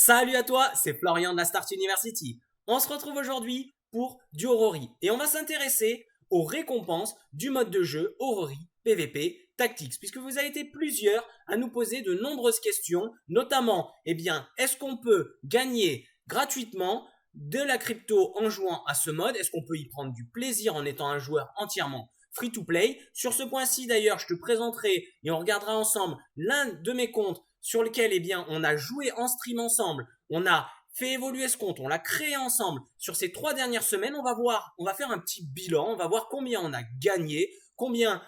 Salut à toi, c'est Florian de la Start University. On se retrouve aujourd'hui pour du Aurori et on va s'intéresser aux récompenses du mode de jeu Aurori PVP Tactics, puisque vous avez été plusieurs à nous poser de nombreuses questions, notamment, est-ce qu'on peut gagner gratuitement de la crypto en jouant à ce mode? Est-ce qu'on peut y prendre du plaisir en étant un joueur entièrement free to play? Sur ce point-ci d'ailleurs, je te présenterai et on regardera ensemble l'un de mes comptes sur lequel on a joué en stream ensemble, on a fait évoluer ce compte, on l'a créé ensemble. Sur ces 3 dernières semaines, on va faire un petit bilan, on va voir combien on a gagné, combien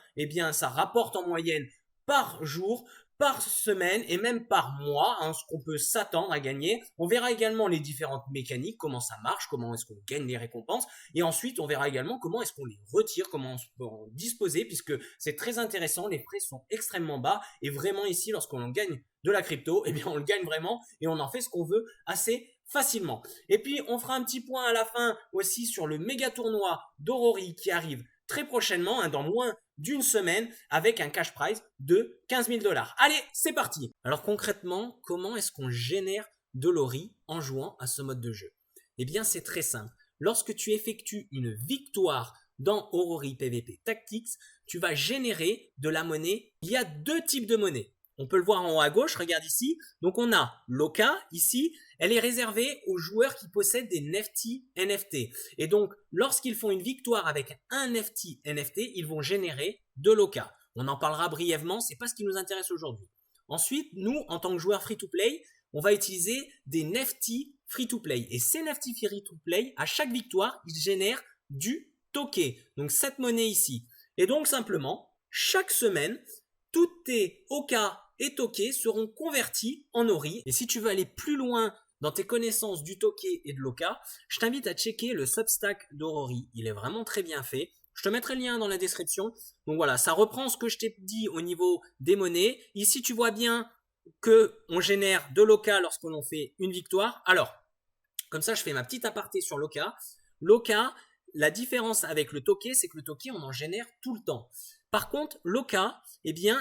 ça rapporte en moyenne par jour, par semaine et même par mois, ce qu'on peut s'attendre à gagner. On verra également les différentes mécaniques, comment ça marche, comment est-ce qu'on gagne les récompenses. Et ensuite, on verra également comment est-ce qu'on les retire, comment on peut en disposer, puisque c'est très intéressant, les frais sont extrêmement bas. Et vraiment ici, lorsqu'on gagne de la crypto, on le gagne vraiment et on en fait ce qu'on veut assez facilement. Et puis, on fera un petit point à la fin aussi sur le méga tournoi d'Aurori qui arrive très prochainement, dans moins d'une semaine, avec un cash prize de 15 000 $. Allez, c'est parti. Alors concrètement, comment est-ce qu'on génère de l'Aurori en jouant à ce mode de jeu? C'est très simple. Lorsque tu effectues une victoire dans Aurori PVP Tactics, tu vas générer de la monnaie. Il y a 2 types de monnaie. On peut le voir en haut à gauche, regarde ici. Donc on a l'Oka ici, elle est réservée aux joueurs qui possèdent des NFT. Et donc lorsqu'ils font une victoire avec un NFT, ils vont générer de l'Oka. On en parlera brièvement, c'est pas ce qui nous intéresse aujourd'hui. Ensuite, nous, en tant que joueurs free-to-play, on va utiliser des NFT free-to-play. Et ces NFT free-to-play, à chaque victoire, ils génèrent du token. Donc cette monnaie ici. Et donc simplement, chaque semaine, toutes tes Oka et Token seront convertis en Ori. Et si tu veux aller plus loin dans tes connaissances du Token et de l'Oka, je t'invite à checker le Substack d'Aurori. Il est vraiment très bien fait. Je te mettrai le lien dans la description. Donc voilà, ça reprend ce que je t'ai dit au niveau des monnaies. Ici, tu vois bien qu'on génère de l'Oka lorsque l'on fait une victoire. Alors, comme ça, je fais ma petite aparté sur l'Oka. L'Oka, la différence avec le Token, c'est que le Token, on en génère tout le temps. Par contre, l'Oka,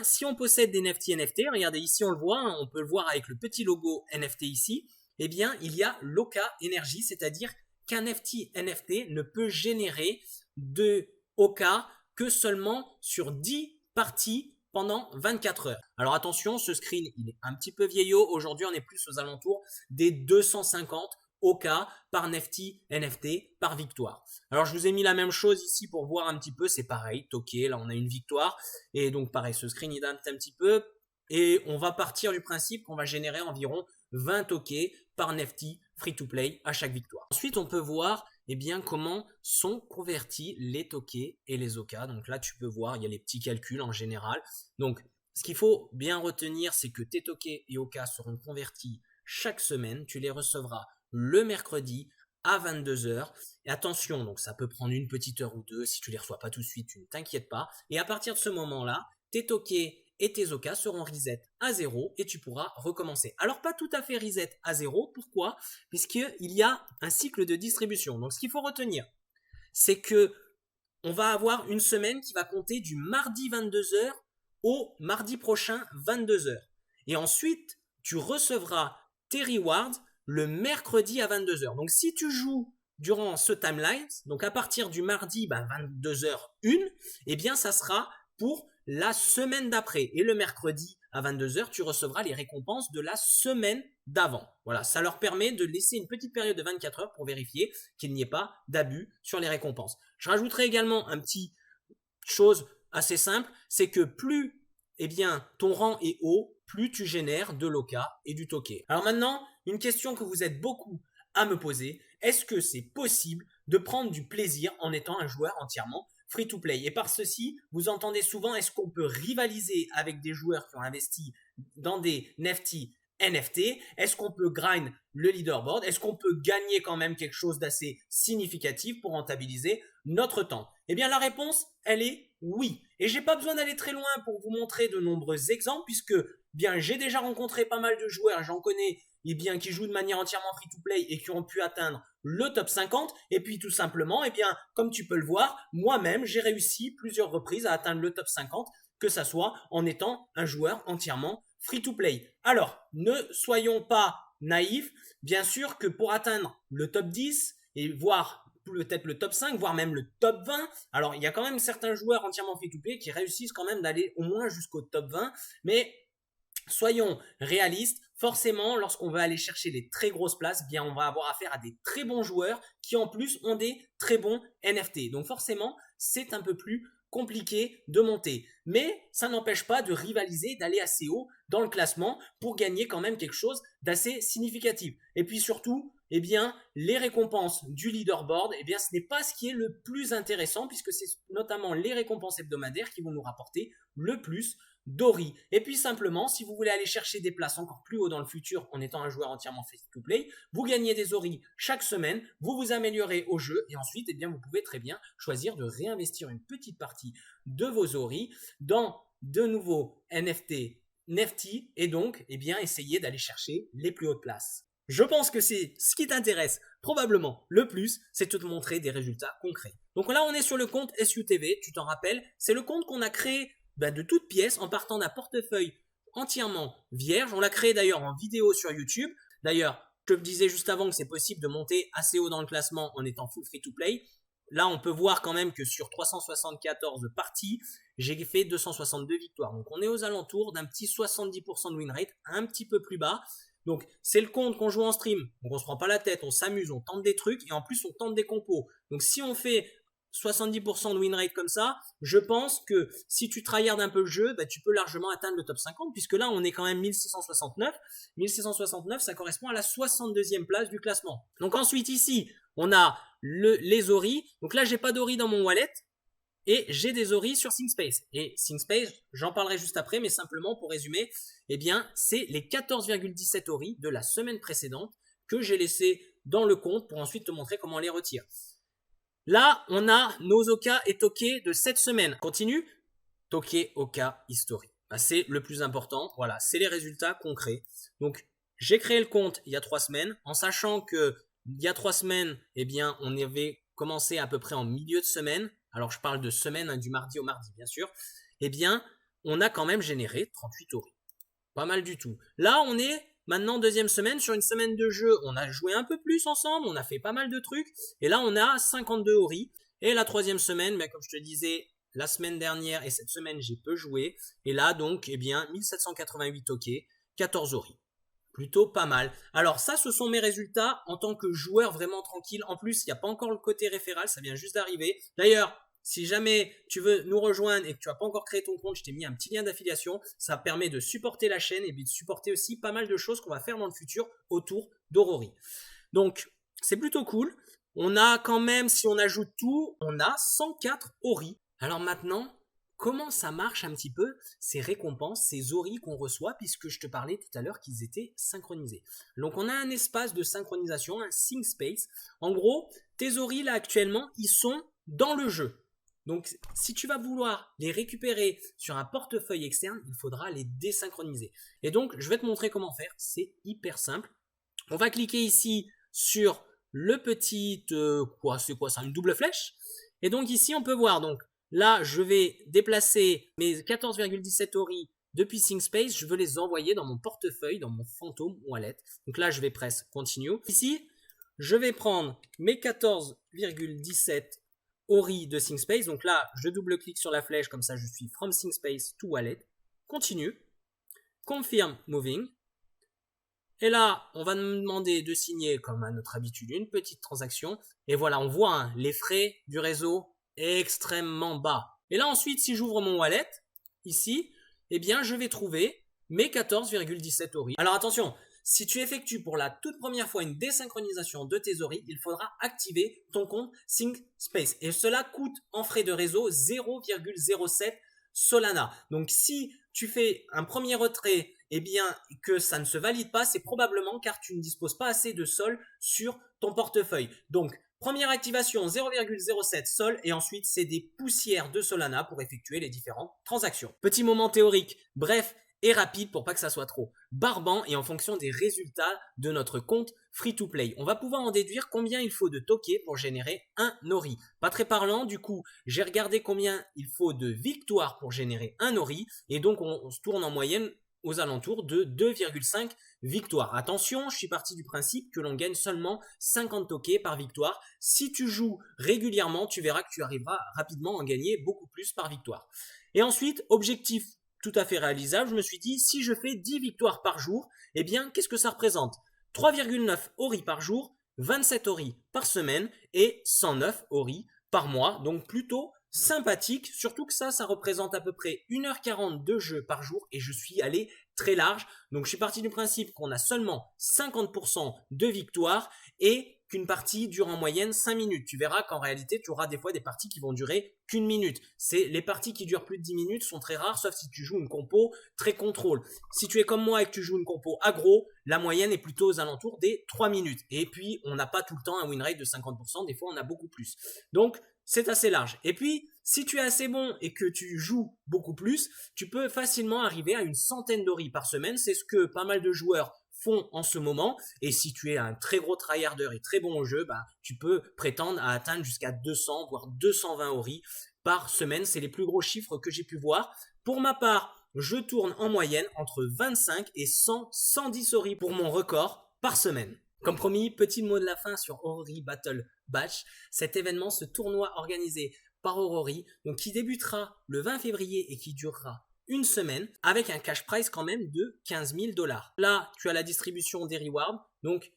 si on possède des NFT, regardez ici on le voit, on peut le voir avec le petit logo NFT ici, il y a l'Oka Energy, c'est-à-dire qu'un NFT ne peut générer de Oka que seulement sur 10 parties pendant 24 heures. Alors attention, ce screen, il est un petit peu vieillot, aujourd'hui on est plus aux alentours des 250 Oka par NFT par victoire. Alors je vous ai mis la même chose ici pour voir un petit peu, c'est pareil, Token, là on a une victoire, et donc pareil, ce screen il date un petit peu, et on va partir du principe qu'on va générer environ 20 Token par NFT free to play à chaque victoire. Ensuite on peut voir comment sont convertis les Token et les Oka. Donc là tu peux voir, il y a les petits calculs en général. Donc ce qu'il faut bien retenir, c'est que tes Token et Oka seront convertis chaque semaine, tu les recevras le mercredi à 22h. Et attention, donc ça peut prendre une petite heure ou deux. Si tu les reçois pas tout de suite, tu ne t'inquiètes pas. Et à partir de ce moment-là, tes Token et tes Oka seront reset à 0 et tu pourras recommencer. Alors pas tout à fait reset à 0. Pourquoi? Puisqu'il y a un cycle de distribution. Donc ce qu'il faut retenir, c'est que on va avoir une semaine qui va compter du mardi 22h au mardi prochain 22h. Et ensuite, tu recevras tes rewards le mercredi à 22h. Donc si tu joues durant ce timeline, donc à partir du mardi 22h01, ça sera pour la semaine d'après. Et le mercredi à 22h, tu recevras les récompenses de la semaine d'avant. Voilà, ça leur permet de laisser une petite période de 24 heures pour vérifier qu'il n'y ait pas d'abus sur les récompenses. Je rajouterai également un petit chose assez simple, c'est que plus ton rang est haut, plus tu génères de l'Oka et du Token. Alors maintenant, une question que vous êtes beaucoup à me poser, est-ce que c'est possible de prendre du plaisir en étant un joueur entièrement free to play? Et par ceci, vous entendez souvent, est-ce qu'on peut rivaliser avec des joueurs qui ont investi dans des NFT? Est-ce qu'on peut grind le leaderboard? Est-ce qu'on peut gagner quand même quelque chose d'assez significatif pour rentabiliser notre temps? La réponse, elle est oui. Et j'ai pas besoin d'aller très loin pour vous montrer de nombreux exemples, puisque j'ai déjà rencontré pas mal de joueurs, j'en connais qui jouent de manière entièrement free-to-play et qui ont pu atteindre le top 50. Et puis tout simplement, comme tu peux le voir, moi-même, j'ai réussi plusieurs reprises à atteindre le top 50, que ça soit en étant un joueur entièrement free-to-play. Alors, ne soyons pas naïf. Bien sûr que pour atteindre le top 10 et voire peut-être le top 5, voire même le top 20. Alors, il y a quand même certains joueurs entièrement free-to-play qui réussissent quand même d'aller au moins jusqu'au top 20, mais soyons réalistes, forcément, lorsqu'on veut aller chercher les très grosses places, bien, on va avoir affaire à des très bons joueurs qui en plus ont des très bons NFT. Donc forcément, c'est un peu plus compliqué de monter. Mais ça n'empêche pas de rivaliser, d'aller assez haut dans le classement pour gagner quand même quelque chose d'assez significatif. Et puis surtout, eh bien, les récompenses du leaderboard, eh bien, ce n'est pas ce qui est le plus intéressant puisque c'est notamment les récompenses hebdomadaires qui vont nous rapporter le plus d'Ori. Et puis simplement, si vous voulez aller chercher des places encore plus haut dans le futur en étant un joueur entièrement free-to-play, vous gagnez des Ori chaque semaine, vous vous améliorez au jeu et ensuite, eh bien, vous pouvez très bien choisir de réinvestir une petite partie de vos Ori dans de nouveaux NFT et donc, eh bien, essayer d'aller chercher les plus hautes places. Je pense que c'est ce qui t'intéresse probablement le plus, c'est de te montrer des résultats concrets. Donc là, on est sur le compte SUTV, tu t'en rappelles, c'est le compte qu'on a créé de toutes pièces en partant d'un portefeuille entièrement vierge. On l'a créé d'ailleurs en vidéo sur YouTube. D'ailleurs, je te disais juste avant que c'est possible de monter assez haut dans le classement en étant full free to play. Là, on peut voir quand même que sur 374 parties, j'ai fait 262 victoires. Donc, on est aux alentours d'un petit 70% de win rate, un petit peu plus bas. Donc, c'est le compte qu'on joue en stream. Donc, on se prend pas la tête, on s'amuse, on tente des trucs et en plus, on tente des compos. Donc, si on fait 70% de win rate comme ça, je pense que si tu tryhardes un peu le jeu, tu peux largement atteindre le top 50 puisque là, on est quand même 1669. 1669, ça correspond à la 62e place du classement. Donc ensuite, ici, on a les Ori. Donc là, j'ai pas d'Ori dans mon wallet et j'ai des Ori sur ThinkSpace. Et ThinkSpace, j'en parlerai juste après, mais simplement pour résumer, eh bien, c'est les 14,17 Ori de la semaine précédente que j'ai laissé dans le compte pour ensuite te montrer comment on les retire. Là, on a nos Oka et Toke de cette semaine. Continue. Toke, Oka, History. C'est le plus important. Voilà, c'est les résultats concrets. Donc, j'ai créé le compte il y a 3 semaines, en sachant que il y a 3 semaines, eh bien, on avait commencé à peu près en milieu de semaine. Alors, je parle de semaine, du mardi au mardi, bien sûr. Eh bien, on a quand même généré 38 Ori. Pas mal du tout. Là, on est maintenant deuxième semaine, sur une semaine de jeu, on a joué un peu plus ensemble, on a fait pas mal de trucs, et là on a 52 Ori, et la troisième semaine, comme je te disais, la semaine dernière et cette semaine j'ai peu joué, et là donc, eh bien, 1788 OK, 14 Ori. Plutôt pas mal. Alors ça, ce sont mes résultats en tant que joueur vraiment tranquille. En plus, il n'y a pas encore le côté référal, ça vient juste d'arriver. D'ailleurs, si jamais tu veux nous rejoindre et que tu n'as pas encore créé ton compte, je t'ai mis un petit lien d'affiliation. Ça permet de supporter la chaîne et de supporter aussi pas mal de choses qu'on va faire dans le futur autour d'Aurori. Donc, c'est plutôt cool. On a quand même, si on ajoute tout, on a 104 Ori. Alors maintenant, comment ça marche un petit peu ces récompenses, ces Ori qu'on reçoit, puisque je te parlais tout à l'heure qu'ils étaient synchronisés. Donc on a un espace de synchronisation, un ThinkSpace. En gros, tes Ori là actuellement, ils sont dans le jeu. Donc, si tu vas vouloir les récupérer sur un portefeuille externe, il faudra les désynchroniser. Et donc, je vais te montrer comment faire. C'est hyper simple. On va cliquer ici sur le petit... c'est quoi ça? Une double flèche. Et donc, ici, on peut voir. Donc, là, je vais déplacer mes 14,17 Ori depuis ThinkSpace. Je veux les envoyer dans mon portefeuille, dans mon Phantom Wallet. Donc là, je vais presser Continue. Ici, je vais prendre mes 14,17 Ori de ThinkSpace. Donc là, je double-clique sur la flèche, comme ça je suis from ThinkSpace to Wallet. Continue. Confirme Moving. Et là, on va nous demander de signer, comme à notre habitude, une petite transaction. Et voilà, on voit les frais du réseau extrêmement bas. Et là ensuite, si j'ouvre mon wallet, ici, eh bien je vais trouver mes 14,17 Ori. Alors attention, si tu effectues pour la toute première fois une désynchronisation de tes Ori, il faudra activer ton compte ThinkSpace. Et cela coûte en frais de réseau 0,07 Solana. Donc si tu fais un premier retrait, eh bien que ça ne se valide pas, c'est probablement car tu ne disposes pas assez de sol sur ton portefeuille. Donc première activation 0,07 sol et ensuite c'est des poussières de Solana pour effectuer les différentes transactions. Petit moment théorique, bref et rapide pour pas que ça soit trop barbant et en fonction des résultats de notre compte free-to-play. On va pouvoir en déduire combien il faut de tokens pour générer un Ori. Pas très parlant, du coup, j'ai regardé combien il faut de victoires pour générer un Ori et donc on se tourne en moyenne aux alentours de 2,5 victoires. Attention, je suis parti du principe que l'on gagne seulement 50 tokens par victoire. Si tu joues régulièrement, tu verras que tu arriveras rapidement à en gagner beaucoup plus par victoire. Et ensuite, objectif tout à fait réalisable, je me suis dit, si je fais 10 victoires par jour, eh bien, qu'est-ce que ça représente? 3,9 Ori par jour, 27 Ori par semaine et 109 Ori par mois. Donc plutôt sympathique, surtout que ça représente à peu près 1h40 de jeu par jour et je suis allé très large. Donc je suis parti du principe qu'on a seulement 50% de victoire et qu'une partie dure en moyenne 5 minutes. Tu verras qu'en réalité, tu auras des fois des parties qui vont durer qu'une minute. Les parties qui durent plus de 10 minutes sont très rares, sauf si tu joues une compo très contrôle. Si tu es comme moi et que tu joues une compo aggro, la moyenne est plutôt aux alentours des 3 minutes. Et puis, on n'a pas tout le temps un win rate de 50%, des fois on a beaucoup plus. Donc, c'est assez large. Et puis, si tu es assez bon et que tu joues beaucoup plus, tu peux facilement arriver à une centaine d'Ori par semaine. C'est ce que pas mal de joueurs font en ce moment. Et si tu es un très gros tryharder et très bon au jeu, tu peux prétendre à atteindre jusqu'à 200 voire 220 Ori par semaine. C'est les plus gros chiffres que j'ai pu voir. Pour ma part, je tourne en moyenne entre 25 et 110 Ori pour mon record par semaine. Comme promis, petit mot de la fin sur Ori Battle Batch. Cet événement, ce tournoi organisé par Ori, donc qui débutera le 20 février et qui durera une semaine, avec un cash prize quand même de 15 000 $. Là, tu as la distribution des rewards. Donc,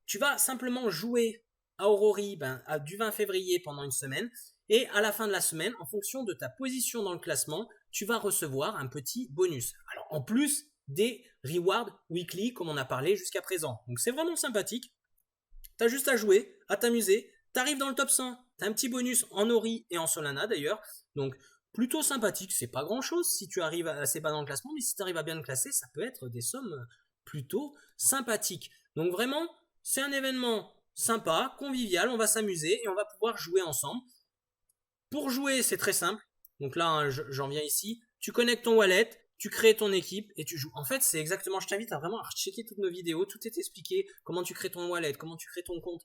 tu vas simplement jouer à Ori du 20 février pendant une semaine. Et à la fin de la semaine, en fonction de ta position dans le classement, tu vas recevoir un petit bonus. Alors, en plus des rewards weekly, comme on a parlé jusqu'à présent. Donc, c'est vraiment sympathique. Tu as juste à jouer, à t'amuser. Tu arrives dans le top 100. Tu as un petit bonus en Ori et en Solana d'ailleurs. Donc, plutôt sympathique, c'est pas grand chose si tu arrives assez bas dans le classement, mais si tu arrives à bien le classer, ça peut être des sommes plutôt sympathiques. Donc vraiment, c'est un événement sympa, convivial, on va s'amuser et on va pouvoir jouer ensemble. Pour jouer, c'est très simple. Donc là, j'en viens ici. Tu connectes ton wallet, tu crées ton équipe et tu joues. En fait, c'est exactement, je t'invite à vraiment checker toutes nos vidéos, tout est expliqué, comment tu crées ton wallet, comment tu crées ton compte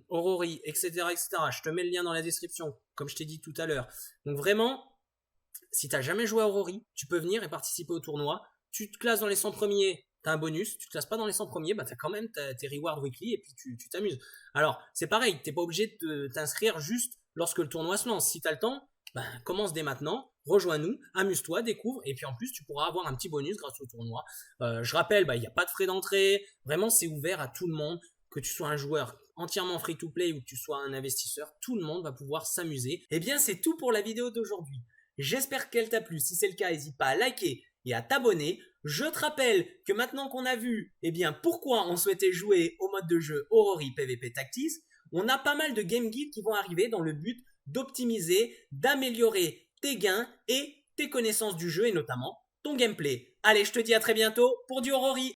Ori, etc., etc. Je te mets le lien dans la description, comme je t'ai dit tout à l'heure. Donc vraiment, si tu n'as jamais joué à Ori, tu peux venir et participer au tournoi. Tu te classes dans les 100 premiers, tu as un bonus. Tu te classes pas dans les 100 premiers, tu as quand même tes rewards weekly et puis tu t'amuses. Alors, c'est pareil, tu n'es pas obligé de t'inscrire juste lorsque le tournoi se lance. Si tu as le temps, commence dès maintenant, rejoins-nous, amuse-toi, découvre, et puis en plus tu pourras avoir un petit bonus grâce au tournoi. Je rappelle, il n'y a pas de frais d'entrée, vraiment c'est ouvert à tout le monde, que tu sois un joueur entièrement free-to-play ou que tu sois un investisseur, tout le monde va pouvoir s'amuser. Et bien c'est tout pour la vidéo d'aujourd'hui. J'espère qu'elle t'a plu, si c'est le cas, n'hésite pas à liker et à t'abonner. Je te rappelle que maintenant qu'on a vu pourquoi on souhaitait jouer au mode de jeu Ori PvP Tactics, on a pas mal de game guides qui vont arriver dans le but d'optimiser, d'améliorer tes gains et tes connaissances du jeu et notamment ton gameplay. Allez, je te dis à très bientôt pour du Ori.